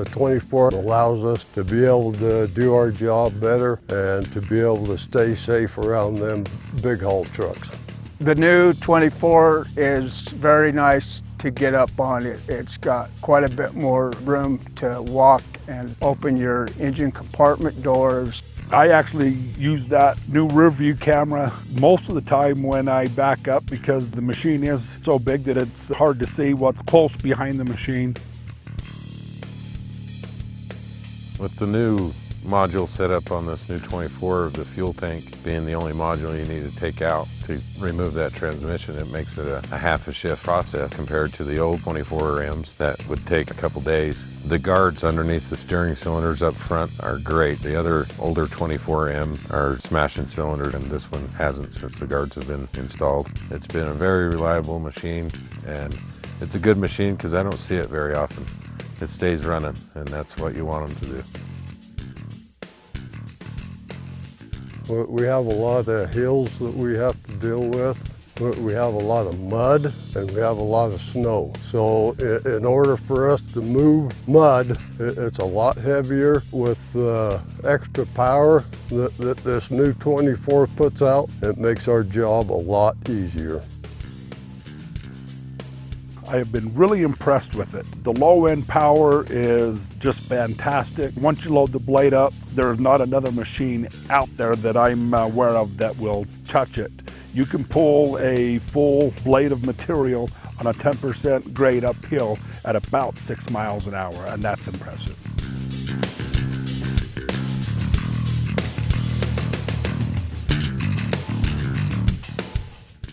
The 24 allows us to be able to do our job better and to be able to stay safe around them big haul trucks. The new 24 is very nice to get up on. It's got quite a bit more room to walk and open your engine compartment doors. I actually use that new Rearview camera most of the time when I back up because the machine is so big that it's hard to see what's close behind the machine. With the new module set up on this new 24, the fuel tank being the only module you need to take out to remove that transmission, it makes it a half a shift process compared to the old 24 M's that would take a couple days. The guards underneath the steering cylinders up front are great. The other older 24 M's are smashing cylinders, and this one hasn't since the guards have been installed. It's been a very reliable machine, and it's a good machine because I don't see it very often. It stays running, and that's what you want them to do. We have a lot of hills that we have to deal with. We have a lot of mud and we have a lot of snow. So in order for us to move mud, it's a lot heavier with extra power that this new 24 puts out. It makes our job a lot easier. I have been really impressed with it. The low end power is just fantastic. Once you load the blade up, there's not another machine out there that I'm aware of that will touch it. You can pull a full blade of material on a 10% grade uphill at about 6 miles an hour, and that's impressive.